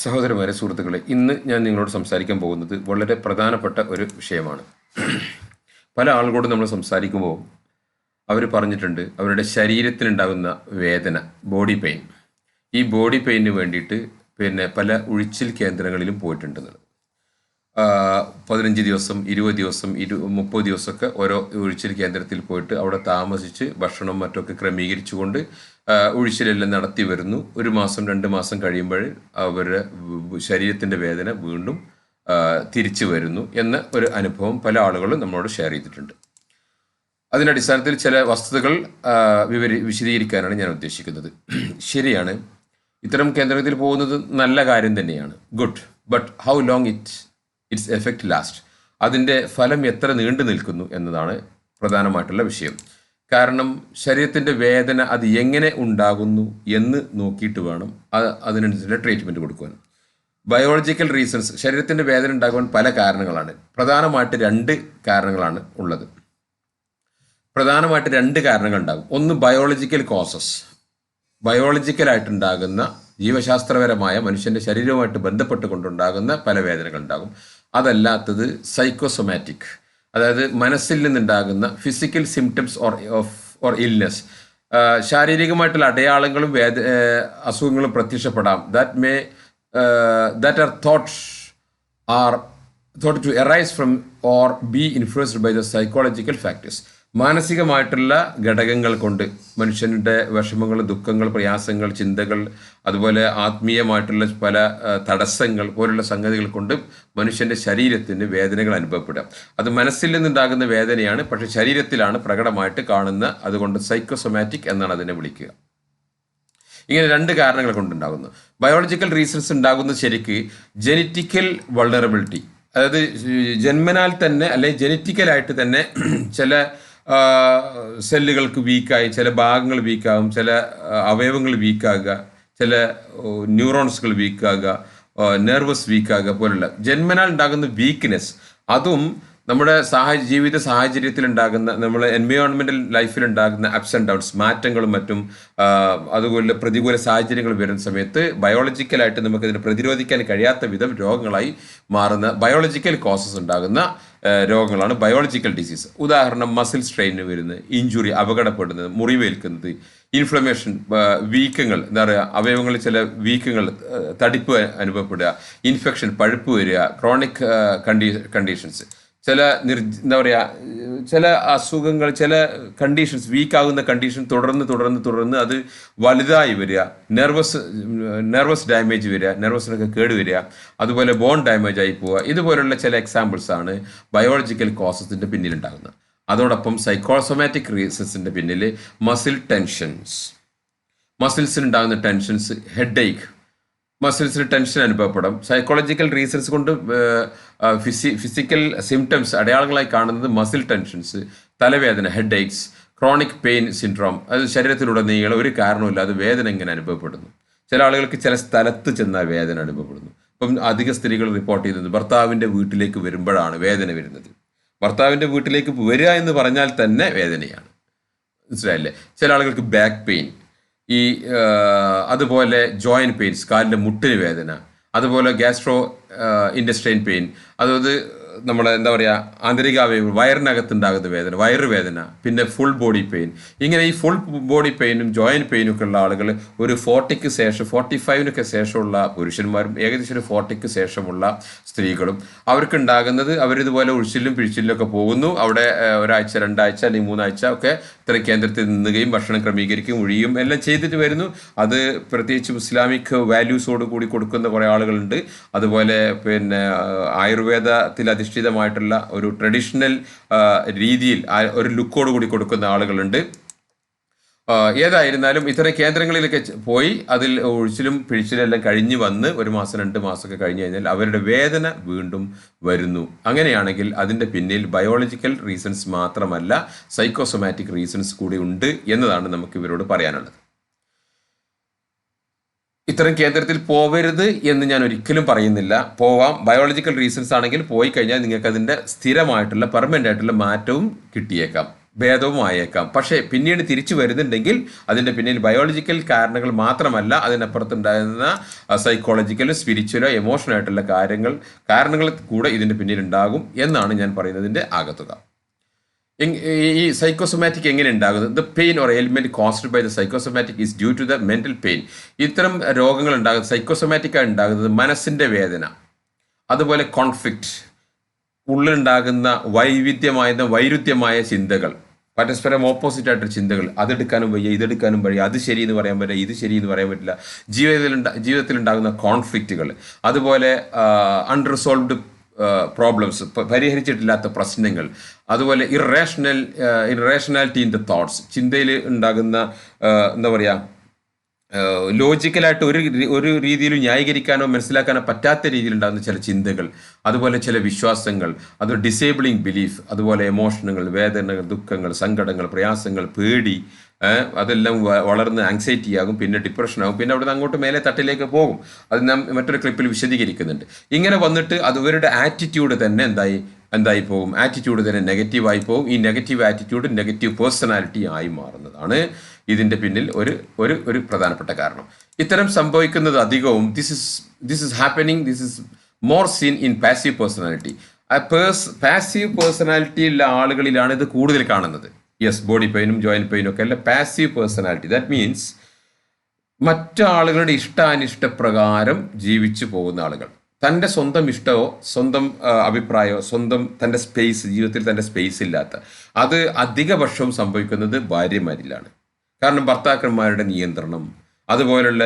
സഹോദരന്മാരെ, സുഹൃത്തുക്കളെ, ഇന്ന് ഞാൻ നിങ്ങളോട് സംസാരിക്കാൻ പോകുന്നത് വളരെ പ്രധാനപ്പെട്ട ഒരു വിഷയമാണ്. പല ആളുകളോട് നമ്മൾ സംസാരിക്കുമ്പോൾ അവർ പറഞ്ഞിട്ടുണ്ട് അവരുടെ ശരീരത്തിനുണ്ടാകുന്ന വേദന, ബോഡി പെയിൻ. ഈ ബോഡി പെയിന് വേണ്ടിയിട്ട് പല ഉഴിച്ചിൽ കേന്ദ്രങ്ങളിലും പോയിട്ടുണ്ടെന്നുള്ളത്. 15 ദിവസം, 20 ദിവസം, 30 ദിവസമൊക്കെ ഓരോ ഉഴിച്ചിൽ കേന്ദ്രത്തിൽ പോയിട്ട് അവിടെ താമസിച്ച് ഭക്ഷണം മറ്റൊക്കെ ക്രമീകരിച്ചുകൊണ്ട് ഉഴിച്ചിലെല്ലാം നടത്തി വരുന്നു. 1 മാസം 2 മാസം കഴിയുമ്പോൾ അവരുടെ ശരീരത്തിൻ്റെ വേദന വീണ്ടും തിരിച്ചു വരുന്നു എന്ന ഒരു അനുഭവം പല ആളുകളും നമ്മളോട് ഷെയർ ചെയ്തിട്ടുണ്ട്. അതിൻ്റെ അടിസ്ഥാനത്തിൽ ചില വസ്തുതകൾ വിശദീകരിക്കാനാണ് ഞാൻ ഉദ്ദേശിക്കുന്നത്. ശരിയാണ്, ഇത്തരം കേന്ദ്രത്തിൽ പോകുന്നത് നല്ല കാര്യം തന്നെയാണ്, good. But how long it's effect last, അതിൻ്റെ ഫലം എത്ര നീണ്ടു നിൽക്കുന്നു എന്നതാണ് പ്രധാനമായിട്ടുള്ള വിഷയം. കാരണം ശരീരത്തിൻ്റെ വേദന അത് എങ്ങനെ ഉണ്ടാകുന്നു എന്ന് നോക്കിയിട്ട് വേണം അതിനനുസരിച്ചുള്ള ട്രീറ്റ്മെൻറ്റ് കൊടുക്കുവാൻ. ബയോളജിക്കൽ റീസൺസ്, ശരീരത്തിൻ്റെ വേദന ഉണ്ടാകുവാൻ പല കാരണങ്ങളാണ്. പ്രധാനമായിട്ട് 2 കാരണങ്ങളാണ് ഉള്ളത്. പ്രധാനമായിട്ട് 2 കാരണങ്ങൾ ഉണ്ടാകും. ഒന്ന് ബയോളജിക്കൽ കോസസ്, ബയോളജിക്കലായിട്ടുണ്ടാകുന്ന ജീവശാസ്ത്രപരമായ മനുഷ്യൻ്റെ ശരീരവുമായിട്ട് ബന്ധപ്പെട്ടുകൊണ്ടുണ്ടാകുന്ന പല വേദനകൾ ഉണ്ടാകും. അതല്ലാത്തത് സൈക്കോസൊമാറ്റിക്, അതായത് മനസ്സിൽ നിന്നുണ്ടാകുന്ന ഫിസിക്കൽ സിംറ്റംസ് ഓർ ഇൽനെസ്, ശാരീരികമായിട്ടുള്ള അടയാളങ്ങളും അസുഖങ്ങളും പ്രത്യക്ഷപ്പെടാം. That are thought to arise from or be influenced by the psychological factors. മാനസികമായിട്ടുള്ള ഘടകങ്ങൾ കൊണ്ട് മനുഷ്യൻ്റെ വിഷമങ്ങൾ, ദുഃഖങ്ങൾ, പ്രയാസങ്ങൾ, ചിന്തകൾ, അതുപോലെ ആത്മീയമായിട്ടുള്ള പല തടസ്സങ്ങൾ പോലുള്ള സംഗതികൾ കൊണ്ട് മനുഷ്യൻ്റെ ശരീരത്തിന് വേദനകൾ അനുഭവപ്പെടുക. അത് മനസ്സിൽ നിന്നുണ്ടാകുന്ന വേദനയാണ്, പക്ഷെ ശരീരത്തിലാണ് പ്രകടമായിട്ട് കാണുന്ന. അതുകൊണ്ട് സൈക്കോസൊമാറ്റിക് എന്നാണ് അതിനെ വിളിക്കുക. ഇങ്ങനെ 2 കാരണങ്ങൾ കൊണ്ടുണ്ടാകുന്നു. ബയോളജിക്കൽ റീസൺസ് ഉണ്ടാകുന്നത് ശരിക്ക് ജെനറ്റിക്കൽ വൾണറബിലിറ്റി, അതായത് ജന്മനാൽ തന്നെ അല്ലെങ്കിൽ ജെനറ്റിക്കലായിട്ട് തന്നെ ചില സെല്ലുകൾക്ക് വീക്കായി, ചില ഭാഗങ്ങൾ വീക്കാകും, ചില അവയവങ്ങൾ വീക്കാകുക, ചില ന്യൂറോൺസുകൾ വീക്കാകുക, നെർവസ് വീക്കാകുക പോലുള്ള ജന്മനാൽ ഉണ്ടാകുന്ന വീക്ക്നെസ്, അതും നമ്മുടെ ജീവിത സാഹചര്യത്തിൽ ഉണ്ടാകുന്ന, നമ്മുടെ എൻവയോൺമെൻറ്റൽ ലൈഫിലുണ്ടാകുന്ന അപ്സ് ആൻഡ് ഡൗൺസ്, മാറ്റങ്ങളും മറ്റും, അതുപോലെ പ്രതികൂല സാഹചര്യങ്ങൾ വരുന്ന സമയത്ത് ബയോളജിക്കലായിട്ട് നമുക്കതിനെ പ്രതിരോധിക്കാൻ കഴിയാത്ത വിധം രോഗങ്ങളായി മാറുന്ന ബയോളജിക്കൽ കോസസ് ഉണ്ടാകുന്ന രോഗങ്ങളാണ് ബയോളജിക്കൽ ഡിസീസ്. ഉദാഹരണം, മസിൽ സ്ട്രെയിന് വരുന്നത്, ഇഞ്ചുറി, അപകടപ്പെടുന്നത്, മുറിവേൽക്കുന്നത്, ഇൻഫ്ലമേഷൻ, വീക്കങ്ങൾ, എന്താ പറയുക, അവയവങ്ങളിൽ ചില വീക്കങ്ങൾ, തടിപ്പ് അനുഭവപ്പെടുക, ഇൻഫെക്ഷൻ, പഴുപ്പ് വരിക, ക്രോണിക് കണ്ടീഷൻസ്, ചില എന്താ പറയുക, ചില അസുഖങ്ങൾ, ചില കണ്ടീഷൻസ്, വീക്കാകുന്ന കണ്ടീഷൻ തുടർന്ന് അത് വലുതായി വരിക, നെർവസ് ഡാമേജ് വരിക, നെർവസിനൊക്കെ കേട് വരിക, അതുപോലെ ബോൺ ഡാമേജ് ആയി പോവുക. ഇതുപോലുള്ള ചില എക്സാമ്പിൾസാണ് ബയോളജിക്കൽ കോസസിൻ്റെ പിന്നിലുണ്ടാകുന്നത്. അതോടൊപ്പം സൈക്കോസൊമാറ്റിക് റീസൺസിൻ്റെ പിന്നിൽ മസിൽ ടെൻഷൻസ്, മസിൽസിനുണ്ടാകുന്ന ടെൻഷൻസ്, ഹെഡ് ഏക്ക്, മസിൽസിന് ടെൻഷൻ അനുഭവപ്പെടും. സൈക്കോളജിക്കൽ റീസൺസ് കൊണ്ട് ഫിസിക്കൽ സിംറ്റംസ്, അടയാളങ്ങളായി കാണുന്നത് മസിൽ ടെൻഷൻസ്, തലവേദന, head aches, chronic pain syndrome, അത് ശരീരത്തിലുടനീളം ഒരു കാരണമില്ലാതെ വേദന ഇങ്ങനെ അനുഭവപ്പെടുന്നു. ചില ആളുകൾക്ക് ചില സ്ഥലത്ത് ചെന്നാൽ വേദന അനുഭവപ്പെടുന്നു. ഇപ്പം അധിക സ്ത്രീകൾ റിപ്പോർട്ട് ചെയ്തത് ഭർത്താവിൻ്റെ വീട്ടിലേക്ക് വരുമ്പോഴാണ് വേദന വരുന്നത്. ഭർത്താവിൻ്റെ വീട്ടിലേക്ക് വരിക എന്ന് പറഞ്ഞാൽ തന്നെ വേദനയാണ്, മനസ്സിലായില്ലേ? ചില ആളുകൾക്ക് ബാക്ക് പെയിൻ, അതുപോലെ ജോയിൻറ്റ് പെയിൻസ്, കാലിൻ്റെ മുട്ടിന് വേദന, അതുപോലെ ഗ്യാസ്ട്രോ ഇൻറ്റസ്റ്റൈൻ പെയിൻ, അതായത് നമ്മുടെ എന്താ പറയുക, ആന്തരികാവയവം, വയറിനകത്തുണ്ടാകുന്ന വേദന, വയറുവേദന, പിന്നെ ഫുൾ ബോഡി പെയിൻ. ഇങ്ങനെ ഈ ഫുൾ ബോഡി പെയിനും ജോയിൻറ്റ് പെയിനും ഒക്കെ ഉള്ള ആളുകൾ ഒരു 40-ക്ക് ശേഷം, 45-നൊക്കെ ശേഷമുള്ള പുരുഷന്മാരും ഏകദേശം ഒരു 40-ക്ക് ശേഷമുള്ള സ്ത്രീകളും അവർക്കുണ്ടാകുന്നത്, അവരിതുപോലെ ഉഴിച്ചിലും പിഴിച്ചിലും ഒക്കെ പോകുന്നു. അവിടെ 1 ആഴ്ച, 2 ആഴ്ച അല്ലെങ്കിൽ 3 ആഴ്ച ഒക്കെ ഇത്തരം കേന്ദ്രത്തിൽ നിന്നുകയും ഭക്ഷണം ക്രമീകരിക്കുകയും ഒഴിയും എല്ലാം ചെയ്തിട്ട് വരുന്നു. അത് പ്രത്യേകിച്ച് ഇസ്ലാമിക് വാല്യൂസോട് കൂടി കൊടുക്കുന്ന കുറേ ആളുകളുണ്ട്. അതുപോലെ ആയുർവേദത്തിൽ അധിഷ്ഠിതമായിട്ടുള്ള ഒരു ട്രഡീഷണൽ രീതിയിൽ ഒരു ലുക്കോട് കൂടി കൊടുക്കുന്ന ആളുകളുണ്ട്. ഏതായിരുന്നാലും ഇത്തരം കേന്ദ്രങ്ങളിലൊക്കെ പോയി അതിൽ ഒഴിച്ചിലും പിഴിച്ചിലും എല്ലാം കഴിഞ്ഞ് വന്ന് 1 മാസം 2 മാസമൊക്കെ കഴിഞ്ഞ് കഴിഞ്ഞാൽ അവരുടെ വേദന വീണ്ടും വരുന്നു. അങ്ങനെയാണെങ്കിൽ അതിൻ്റെ പിന്നിൽ ബയോളജിക്കൽ റീസൺസ് മാത്രമല്ല, സൈക്കോസൊമാറ്റിക് റീസൺസ് കൂടി ഉണ്ട് എന്നതാണ് നമുക്ക് ഇവരോട് പറയാനുള്ളത്. ഇത്തരം കേന്ദ്രത്തിൽ പോവരുത് എന്ന് ഞാൻ ഒരിക്കലും പറയുന്നില്ല. പോവാം, ബയോളജിക്കൽ റീസൺസ് ആണെങ്കിൽ പോയി കഴിഞ്ഞാൽ നിങ്ങൾക്ക് അതിൻ്റെ സ്ഥിരമായിട്ടുള്ള പെർമനൻ്റ് ആയിട്ടുള്ള മാറ്റവും കിട്ടിയേക്കാം. ഭേദവും ആയേക്കാം. പക്ഷേ പിന്നീട് തിരിച്ചു വരുന്നുണ്ടെങ്കിൽ അതിൻ്റെ പിന്നിൽ ബയോളജിക്കൽ കാരണങ്ങൾ മാത്രമല്ല, അതിനപ്പുറത്തുണ്ടാകുന്ന സൈക്കോളജിക്കലോ സ്പിരിച്വലോ എമോഷണൽ ആയിട്ടുള്ള കാരണങ്ങൾ കൂടെ ഇതിൻ്റെ പിന്നിലുണ്ടാകും എന്നാണ് ഞാൻ പറയുന്നതിൻ്റെ ആകത്തുക. ഈ സൈക്കോസൊമാറ്റിക് എങ്ങനെ ഉണ്ടാകുന്നത്? The pain or element caused by the psychosomatic is due to the mental pain. ഇത്തരം രോഗങ്ങൾ ഉണ്ടാകുന്നത് സൈക്കോസൊമാറ്റിക്കായി ഉണ്ടാകുന്നത് മനസ്സിൻ്റെ വേദന, അതുപോലെ കോൺഫ്ലിക്റ്റ്, ഉള്ളിലുണ്ടാകുന്ന വൈരുദ്ധ്യമായ ചിന്തകൾ, പരസ്പരം ഓപ്പോസിറ്റ് ആയിട്ടൊരു ചിന്തകൾ, അതെടുക്കാനും വയ്യ ഇതെടുക്കാനും വയ്യ, അത് ശരി എന്ന് പറയാൻ പറ്റില്ല ഇത് ശരി എന്ന് പറയാൻ പറ്റില്ല, ജീവിതത്തിലുണ്ടാകുന്ന കോൺഫ്ലിക്റ്റുകൾ, അതുപോലെ അൺറിസോൾവ്ഡ് പ്രോബ്ലംസ്, പരിഹരിച്ചിട്ടില്ലാത്ത പ്രശ്നങ്ങൾ, അതുപോലെ ഇറേഷണാലിറ്റി ഇൻ ദ തോട്ട്സ്, ചിന്തയിൽ ഉണ്ടാകുന്ന എന്താ പറയുക, ലോജിക്കലായിട്ട് ഒരു രീതിയിലും ന്യായീകരിക്കാനോ മനസ്സിലാക്കാനോ പറ്റാത്ത രീതിയിൽ ഉണ്ടാകുന്ന ചില ചിന്തകൾ, അതുപോലെ ചില വിശ്വാസങ്ങൾ, അത് ഡിസേബിളിങ് ബിലീഫ്, അതുപോലെ എമോഷനുകൾ, വേദനകൾ, ദുഃഖങ്ങൾ, സങ്കടങ്ങൾ, പ്രയാസങ്ങൾ, പേടി, അതെല്ലാം വളർന്ന് ആങ്സൈറ്റി ആകും, പിന്നെ ഡിപ്രഷൻ ആകും, പിന്നെ അവിടെ നിന്ന് അങ്ങോട്ട് മേലെ തട്ടിലേക്ക് പോകും. അത് നാം മറ്റൊരു ക്ലിപ്പിൽ വിശദീകരിക്കുന്നുണ്ട്. ഇങ്ങനെ വന്നിട്ട് അത് ഇവരുടെ ആറ്റിറ്റ്യൂഡ് തന്നെ എന്തായി പോകും, ആറ്റിറ്റ്യൂഡ് തന്നെ നെഗറ്റീവായി പോകും. ഈ നെഗറ്റീവ് ആറ്റിറ്റ്യൂഡ് നെഗറ്റീവ് പേഴ്സണാലിറ്റി ആയി മാറുന്നതാണ് ഇതിൻ്റെ പിന്നിൽ ഒരു പ്രധാനപ്പെട്ട കാരണം. ഇത്തരം സംഭവിക്കുന്നത് അധികവും this is more seen in passive personality. Passive പേഴ്സണാലിറ്റിയുള്ള ആളുകളിലാണ് ഇത് കൂടുതൽ കാണുന്നത്. യെസ്, ബോഡി പെയിനും ജോയിൻറ്റ് പെയിനും ഒക്കെ അല്ല, പാസീവ് പേഴ്സണാലിറ്റി. ദാറ്റ് മീൻസ് മറ്റാളുകളുടെ ഇഷ്ടാനിഷ്ടപ്രകാരം ജീവിച്ചു പോകുന്ന ആളുകൾ, തൻ്റെ സ്വന്തം ഇഷ്ടമോ സ്വന്തം അഭിപ്രായമോ തൻ്റെ ജീവിതത്തിൽ തൻ്റെ സ്പേസ് ഇല്ലാത്ത, അത് അധിക വർഷവും സംഭവിക്കുന്നത് ഭാര്യമാരിലാണ്. കാരണം ഭർത്താക്കന്മാരുടെ നിയന്ത്രണം, അതുപോലുള്ള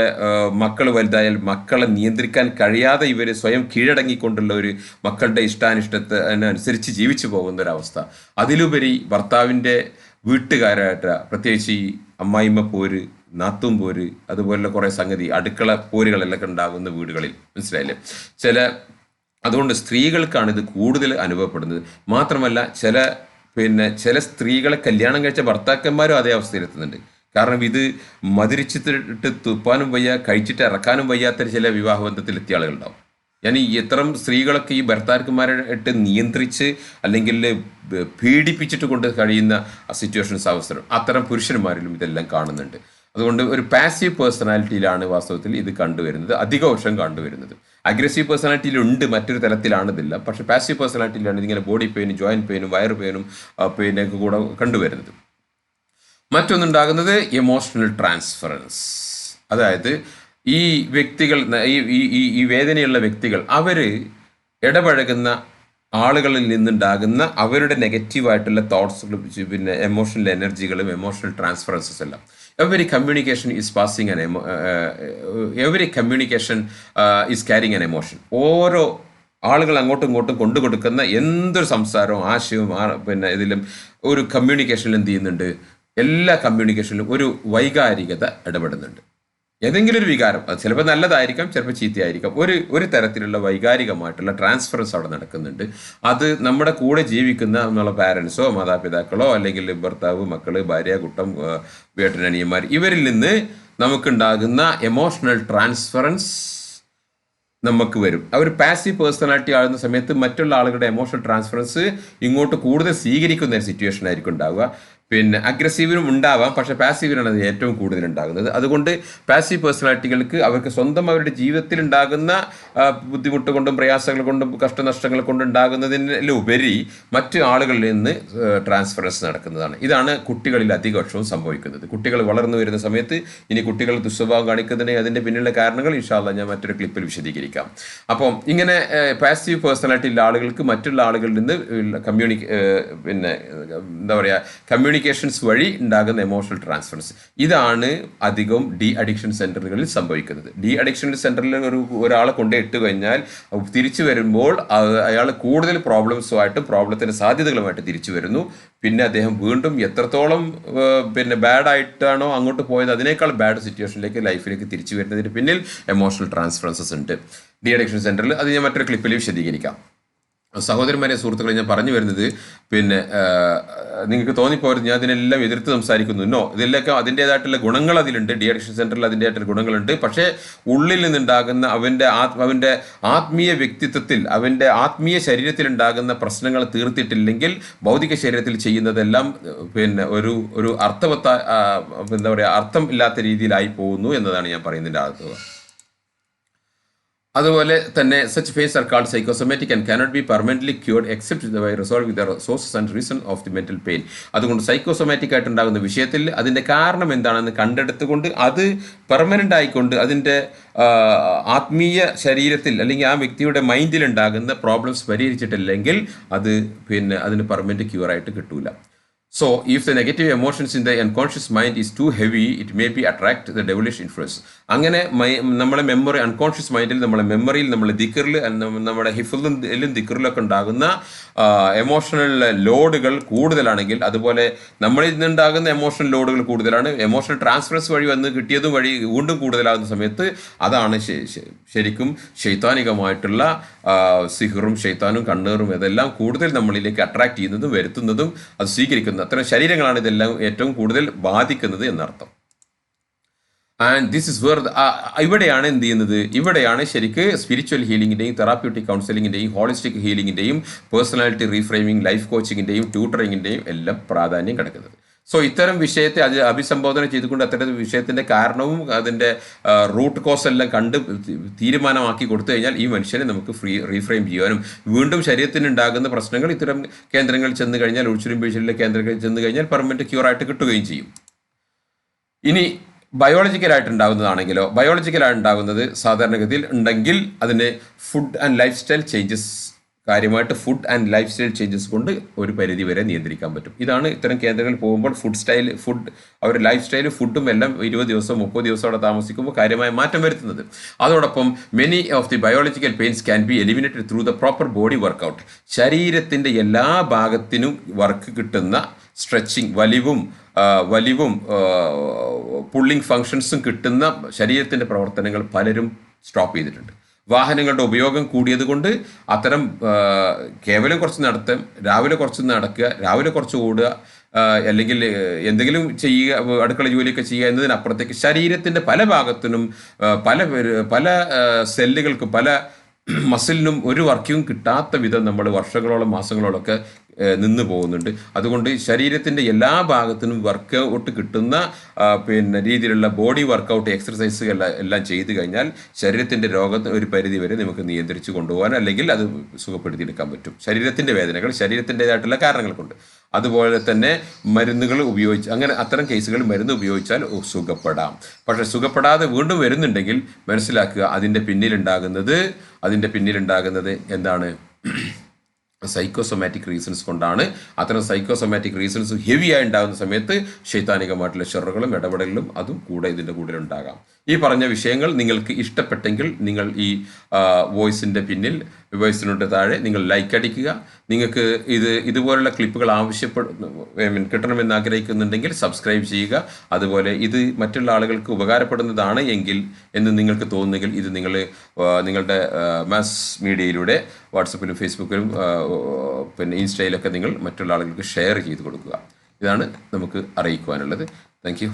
മക്കൾ വലുതായാൽ മക്കളെ നിയന്ത്രിക്കാൻ കഴിയാതെ ഇവർ സ്വയം കീഴടങ്ങിക്കൊണ്ടുള്ള ഒരു മക്കളുടെ ഇഷ്ടാനിഷ്ടത്തിനനുസരിച്ച് ജീവിച്ചു പോകുന്ന ഒരവസ്ഥ. അതിലുപരി ഭർത്താവിൻ്റെ വീട്ടുകാരായിട്ട് പ്രത്യേകിച്ച് ഈ അമ്മായിമ്മ പോര്, നാത്തും പോര്, അതുപോലുള്ള കുറേ സംഗതി, അടുക്കള പോരുകളെല്ലാം ഉണ്ടാകുന്ന വീടുകളിൽ, മനസ്സിലായില്ലേ? അതുകൊണ്ട് സ്ത്രീകൾക്കാണ് ഇത് കൂടുതൽ അനുഭവപ്പെടുന്നത്. മാത്രമല്ല ചില സ്ത്രീകളെ കല്യാണം കഴിച്ച ഭർത്താക്കന്മാരും അതേ അവസ്ഥയിലെത്തുന്നുണ്ട്. കാരണം ഇത് മധുരിച്ചിട്ട് തുപ്പാനും വയ്യ, കഴിച്ചിട്ട് ഇറക്കാനും വയ്യാത്ത ചില വിവാഹബന്ധത്തിലെത്തിയ ആളുകളുണ്ടാവും. ഞാൻ ഇത്തരം സ്ത്രീകളൊക്കെ ഈ ഭർത്താക്കന്മാരായിട്ട് നിയന്ത്രിച്ച് അല്ലെങ്കിൽ പീഡിപ്പിച്ചിട്ട് കൊണ്ട് കഴിയുന്ന സിറ്റുവേഷൻസ് അവസരം അത്തരം പുരുഷന്മാരിലും ഇതെല്ലാം കാണുന്നുണ്ട്. അതുകൊണ്ട് ഒരു പാസീവ് പേഴ്സണാലിറ്റിയിലാണ് വാസ്തവത്തിൽ ഇത് കണ്ടുവരുന്നത്, അധിക വർഷം കണ്ടുവരുന്നത്. അഗ്രസീവ് പേഴ്സണാലിറ്റിയിലുണ്ട്, മറ്റൊരു തലത്തിലാണിതില്ല. പക്ഷേ പാസീവ് പേഴ്സണാലിറ്റിയിലാണ് ഇതിങ്ങനെ ബോഡി പെയിനും ജോയിൻറ്റ് പെയിനും വയറ് പെയിനും പെയിനൊക്കെ കൂടെ കണ്ടുവരുന്നത്. മറ്റൊന്നുണ്ടാകുന്നത് എമോഷണൽ ട്രാൻസ്ഫറൻസ്. അതായത് ഈ വ്യക്തികൾ, ഈ വേദനയുള്ള വ്യക്തികൾ, അവർ ഇടപഴകുന്ന ആളുകളിൽ നിന്നുണ്ടാകുന്ന അവരുടെ നെഗറ്റീവായിട്ടുള്ള തോട്ട്സുകളും പിന്നെ എമോഷണൽ എനർജികളും എമോഷണൽ ട്രാൻസ്ഫറൻസസ് എല്ലാം every communication is carrying an emotion. ഓരോ ആളുകൾ അങ്ങോട്ടും ഇങ്ങോട്ടും കൊണ്ടുകൊടുക്കുന്ന എന്തൊരു സംസാരവും ആശയവും പിന്നെ ഇതിലും ഒരു കമ്മ്യൂണിക്കേഷനിൽ എന്ത് ചെയ്യുന്നുണ്ട്, എല്ലാ കമ്മ്യൂണിക്കേഷനിലും ഒരു വൈകാരികത ഇടപെടുന്നുണ്ട്. ഏതെങ്കിലും ഒരു വികാരം, അത് ചിലപ്പോൾ നല്ലതായിരിക്കാം, ചിലപ്പോൾ ചീത്തയായിരിക്കാം, ഒരു തരത്തിലുള്ള വൈകാരികമായിട്ടുള്ള ട്രാൻസ്ഫറൻസ് അവിടെ നടക്കുന്നുണ്ട്. അത് നമ്മുടെ കൂടെ ജീവിക്കുന്ന നമ്മളെ പാരൻസോ മാതാപിതാക്കളോ അല്ലെങ്കിൽ ഭർത്താവ്, മക്കള്, ഭാര്യ, കുട്ടം, വീട്ടനനിയന്മാർ, ഇവരിൽ നിന്ന് നമുക്കുണ്ടാകുന്ന എമോഷണൽ ട്രാൻസ്ഫറൻസ് നമുക്ക് വരും. അവർ പാസീവ് പേഴ്സണാലിറ്റി ആകുന്ന സമയത്ത് മറ്റുള്ള ആളുകളുടെ എമോഷണൽ ട്രാൻസ്ഫറൻസ് ഇങ്ങോട്ട് കൂടുതൽ സ്വീകരിക്കുന്ന ഒരു സിറ്റുവേഷൻ ആയിരിക്കും ഉണ്ടാവുക. പിന്നെ അഗ്രസീവിനും ഉണ്ടാവാം, പക്ഷേ പാസീവിനാണ് അത് ഏറ്റവും കൂടുതൽ ഉണ്ടാകുന്നത്. അതുകൊണ്ട് പാസീവ് പേഴ്സണാലിറ്റികൾക്ക് അവർക്ക് സ്വന്തം അവരുടെ ജീവിതത്തിൽ ഉണ്ടാകുന്ന ബുദ്ധിമുട്ട് കൊണ്ടും പ്രയാസങ്ങൾ കൊണ്ടും കഷ്ടനഷ്ടങ്ങൾ കൊണ്ടും ഉണ്ടാകുന്നതിനുപരി മറ്റു ആളുകളിൽ നിന്ന് ട്രാൻസ്ഫറൻസ് നടക്കുന്നതാണ്. ഇതാണ് കുട്ടികളിൽ അധികപക്ഷവും സംഭവിക്കുന്നത്. കുട്ടികൾ വളർന്നു വരുന്ന സമയത്ത് ഇനി കുട്ടികൾ ദുസ്വഭാവം കാണിക്കുന്നതിന് അതിൻ്റെ പിന്നിലുള്ള കാരണങ്ങൾ ഇൻഷാ അല്ലാഹ് ഞാൻ മറ്റൊരു ക്ലിപ്പിൽ വിശദീകരിക്കാം. അപ്പം ഇങ്ങനെ പാസീവ് പേഴ്സണാലിറ്റി ഉള്ള ആളുകൾക്ക് മറ്റുള്ള ആളുകളിൽ നിന്ന് പിന്നെ എന്താ പറയുക, കമ്മ്യൂണിക്കേഷൻസ് വഴി ഉണ്ടാകുന്ന എമോഷണൽ ട്രാൻസ്ഫറൻസ്. ഇതാണ് അധികവും ഡി അഡിക്ഷൻ സെൻ്ററുകളിൽ സംഭവിക്കുന്നത്. ഡി അഡിക്ഷൻ സെൻ്ററിൽ ഒരാളെ കൊണ്ടിട്ട് കഴിഞ്ഞാൽ തിരിച്ചു വരുമ്പോൾ അയാൾ കൂടുതൽ പ്രോബ്ലംസുമായിട്ടും പ്രോബ്ലത്തിൻ്റെ സാധ്യതകളുമായിട്ട് തിരിച്ചു വരുന്നു. പിന്നെ അദ്ദേഹം വീണ്ടും എത്രത്തോളം പിന്നെ ബാഡായിട്ടാണോ അങ്ങോട്ട് പോയത് അതിനേക്കാൾ ബാഡ് സിറ്റുവേഷനിലേക്ക് ലൈഫിലേക്ക് തിരിച്ചു വരുന്നതിന് പിന്നിൽ എമോഷണൽ ട്രാൻസ്ഫറൻസസ് ഉണ്ട് ഡി അഡിക്ഷൻ സെൻ്ററിൽ. അത് ഞാൻ മറ്റൊരു ക്ലിപ്പിൽ വിശദീകരിക്കാം. സഹോദരന്മാരെ, സുഹൃത്തുക്കളെ, ഞാൻ പറഞ്ഞു വരുന്നത് പിന്നെ നിങ്ങൾക്ക് തോന്നിപ്പോരുത് ഞാൻ അതിനെല്ലാം എതിർത്ത് സംസാരിക്കുന്നു. നോ, ഇതിലൊക്കെ അതിൻ്റേതായിട്ടുള്ള ഗുണങ്ങൾ അതിലുണ്ട്. ഡി അഡിക്ഷൻ സെൻറ്ററിൽ അതിൻ്റെതായിട്ടുള്ള ഗുണങ്ങളുണ്ട്. പക്ഷേ ഉള്ളിൽ നിന്നുണ്ടാകുന്ന അവൻ്റെ ആത്മീയ വ്യക്തിത്വത്തിൽ, അവൻ്റെ ആത്മീയ ശരീരത്തിൽ ഉണ്ടാകുന്ന പ്രശ്നങ്ങൾ തീർത്തിട്ടില്ലെങ്കിൽ ഭൗതിക ശരീരത്തിൽ ചെയ്യുന്നതെല്ലാം പിന്നെ ഒരു എന്താ പറയുക, അർത്ഥം ഇല്ലാത്ത രീതിയിലായി പോകുന്നു എന്നതാണ് ഞാൻ പറയുന്നതിൻ്റെ അർത്ഥം. അതുപോലെ തന്നെ such phases are called psychosomatic and cannot be permanently cured except by resolving the sources and reason of the mental pain. അതുകൊണ്ട് സൈക്കോസൊമാറ്റിക് ആയിട്ടുണ്ടാകുന്ന വിഷയത്തിൽ അതിൻ്റെ കാരണം എന്താണെന്ന് കണ്ടെടുത്തുകൊണ്ട് അത് പെർമനൻ്റ് ആയിക്കൊണ്ട് അതിൻ്റെ ആത്മീയ ശരീരത്തിൽ അല്ലെങ്കിൽ ആ വ്യക്തിയുടെ മൈൻഡിൽ ഉണ്ടാകുന്ന പ്രോബ്ലംസ് പരിഹരിച്ചിട്ടില്ലെങ്കിൽ അത് പിന്നെ അതിന് പെർമനൻ്റ് ക്യൂറായിട്ട് കിട്ടൂല. So, if the negative emotions in the unconscious mind is too heavy, it may be attract the devilish influence. അങ്ങനെ നമ്മളെ മെമ്മറി, അൺകോൺഷ്യസ് മൈൻഡിൽ, നമ്മളെ മെമ്മറിയിൽ, നമ്മളെ ദിക്കറിൽ, നമ്മുടെ ഹിഫിലും ദിക്കറിലൊക്കെ ഉണ്ടാകുന്ന എമോഷണൽ ലോഡുകൾ കൂടുതലാണെങ്കിൽ, അതുപോലെ നമ്മളിൽ നിന്നുണ്ടാകുന്ന എമോഷണൽ ലോഡുകൾ കൂടുതലാണ്, എമോഷണൽ ട്രാൻസ്ഫറൻസ് വഴി വന്ന് കിട്ടിയതും വഴി വീണ്ടും കൂടുതലാകുന്ന സമയത്ത് അതാണ് ശരിക്കും ശൈത്താനികമായിട്ടുള്ള സിഹറും ശൈത്താനും കണ്ണീറും ഇതെല്ലാം കൂടുതൽ നമ്മളിലേക്ക് അട്രാക്ട് ചെയ്യുന്നതും വരുത്തുന്നതും അത് സ്വീകരിക്കുന്നത്. അത്തരം ശരീരങ്ങളാണ് ഇതെല്ലാം ഏറ്റവും കൂടുതൽ ബാധിക്കുന്നത് എന്നർത്ഥം. ആൻഡ് ദിസ് ഇസ് വേർ ഇവിടെയാണ് എന്ത് ചെയ്യുന്നത്, ഇവിടെയാണ് ശരിക്ക് സ്പിരിച്വൽ ഹീലിങ്ങിൻ്റെയും തെറാപ്യൂട്ടിക് കൗൺസിലിങ്ങിൻ്റെയും ഹോളിസ്റ്റിക് ഹീലിങ്ങിൻ്റെയും പേഴ്സണാലിറ്റി റീഫ്രെയിമിംഗ്, ലൈഫ് കോച്ചിങ്ങിൻ്റെയും ട്യൂട്ടറിങ്ങിൻ്റെയും എല്ലാം പ്രാധാന്യം കിടക്കുന്നത്. സോ ഇത്തരം വിഷയത്തെ അഭിസംബോധന ചെയ്തുകൊണ്ട് അത്തരം വിഷയത്തിൻ്റെ കാരണവും അതിൻ്റെ റൂട്ട് കോസ് എല്ലാം കണ്ട് തീരുമാനമാക്കി കൊടുത്തു കഴിഞ്ഞാൽ ഈ മനുഷ്യനെ നമുക്ക് റീഫ്രെയിം ചെയ്യാനും വീണ്ടും ശരീരത്തിനുണ്ടാകുന്ന പ്രശ്നങ്ങൾ ഇത്തരം കേന്ദ്രങ്ങളിൽ ചെന്ന് കഴിഞ്ഞാൽ, ഒഴിച്ചിലും വീഴ്ചയിലെ കേന്ദ്രങ്ങളിൽ ചെന്ന് കഴിഞ്ഞാൽ പെർമനന്റ് ക്യൂറായിട്ട് കിട്ടുകയും ചെയ്യും. ഇനി ബയോളജിക്കലായിട്ടുണ്ടാകുന്നതാണെങ്കിലോ, ബയോളജിക്കലായിട്ടുണ്ടാകുന്നത് സാധാരണഗതിയിൽ ഉണ്ടെങ്കിൽ അതിന് food and lifestyle changes, കാര്യമായിട്ട് food and lifestyle changes കൊണ്ട് ഒരു പരിധി വരെ നിയന്ത്രിക്കാൻ പറ്റും. ഇതാണ് ഇത്തരം കേന്ദ്രങ്ങളിൽ പോകുമ്പോൾ അവർ ലൈഫ് സ്റ്റൈലും ഫുഡും എല്ലാം 20 ദിവസം 30 ദിവസം അവിടെ താമസിക്കുമ്പോൾ കാര്യമായ മാറ്റം വരുത്തുന്നത്. അതോടൊപ്പം many of the biological pains can be eliminated through the proper body workout. ശരീരത്തിൻ്റെ എല്ലാ ഭാഗത്തിനും വർക്ക് കിട്ടുന്ന സ്ട്രെച്ചിങ്, വലിവും പുള്ളിങ് ഫങ്ഷൻസും കിട്ടുന്ന ശരീരത്തിൻ്റെ പ്രവർത്തനങ്ങൾ പലരും സ്റ്റോപ്പ് ചെയ്തിട്ടുണ്ട്. വാഹനങ്ങളുടെ ഉപയോഗം കൂടിയത് കൊണ്ട് അത്തരം കേവലം കുറച്ച് നടത്തം, രാവിലെ കുറച്ച് നടക്കുക, രാവിലെ കുറച്ച് ഓടുക, അല്ലെങ്കിൽ എന്തെങ്കിലും ചെയ്യുക, അടുക്കള ജോലിയൊക്കെ ചെയ്യുക എന്നതിനപ്പുറത്തേക്ക് ശരീരത്തിൻ്റെ പല ഭാഗത്തിനും പല സെല്ലുകൾക്കും പല മസിലിനും ഒരു വർക്കും കിട്ടാത്ത വിധം നമ്മൾ വർഷങ്ങളോളം മാസങ്ങളോളമൊക്കെ നിന്ന് പോകുന്നുണ്ട്. അതുകൊണ്ട് ശരീരത്തിൻ്റെ എല്ലാ ഭാഗത്തിനും വർക്കൗട്ട് കിട്ടുന്ന രീതിയിലുള്ള ബോഡി വർക്കൗട്ട് എക്സർസൈസുകൾ എല്ലാം ചെയ്തു കഴിഞ്ഞാൽ ശരീരത്തിൻ്റെ രോഗം ഒരു പരിധി വരെ നമുക്ക് നിയന്ത്രിച്ച് കൊണ്ടുപോകാൻ അല്ലെങ്കിൽ അത് സുഖപ്പെടുത്തിയെടുക്കാൻ പറ്റും. ശരീരത്തിൻ്റെ വേദനകൾ ശരീരത്തിൻ്റെതായിട്ടുള്ള കാരണങ്ങൾ കൊണ്ട്. അതുപോലെ തന്നെ മരുന്നുകൾ ഉപയോഗിച്ച് അത്തരം കേസുകൾ മരുന്ന് ഉപയോഗിച്ചാൽ സുഖപ്പെടാം. പക്ഷേ സുഖപ്പെടാതെ വീണ്ടും വരുന്നുണ്ടെങ്കിൽ മനസ്സിലാക്കുക അതിൻ്റെ പിന്നിലുണ്ടാകുന്നത് എന്താണ്? സൈക്കോസൊമാറ്റിക് റീസൺസ് കൊണ്ടാണ്. അത്തരം സൈക്കോസൊമാറ്റിക് റീസൺസ് ഹെവിയായി ഉണ്ടാകുന്ന സമയത്ത് ശൈത്താനികമായിട്ടുള്ള ഷെറുകളും ഇടപെടലും അതും കൂടെ ഇതിൻ്റെ കൂടെ ഉണ്ടാകാം. ഈ പറഞ്ഞ വിഷയങ്ങൾ നിങ്ങൾക്ക് ഇഷ്ടപ്പെട്ടെങ്കിൽ നിങ്ങൾ ഈ വോയിസിനോട് താഴെ നിങ്ങൾ ലൈക്ക് അടിക്കുക. നിങ്ങൾക്ക് ഇതുപോലുള്ള ക്ലിപ്പുകൾ കിട്ടണമെന്ന് ആഗ്രഹിക്കുന്നുണ്ടെങ്കിൽ സബ്സ്ക്രൈബ് ചെയ്യുക. അതുപോലെ ഇത് മറ്റുള്ള ആളുകൾക്ക് ഉപകാരപ്പെടുന്നതാണ് എന്ന് നിങ്ങൾക്ക് തോന്നുന്നെങ്കിൽ ഇത് നിങ്ങളുടെ മാസ് മീഡിയയിലൂടെ വാട്സപ്പിലും ഫേസ്ബുക്കിലും ഇൻസ്റ്റയിലൊക്കെ നിങ്ങൾ മറ്റുള്ള ആളുകൾക്ക് ഷെയർ ചെയ്ത് കൊടുക്കുക. ഇതാണ് നമുക്ക് അറിയിക്കുവാനുള്ളത്. Thank you.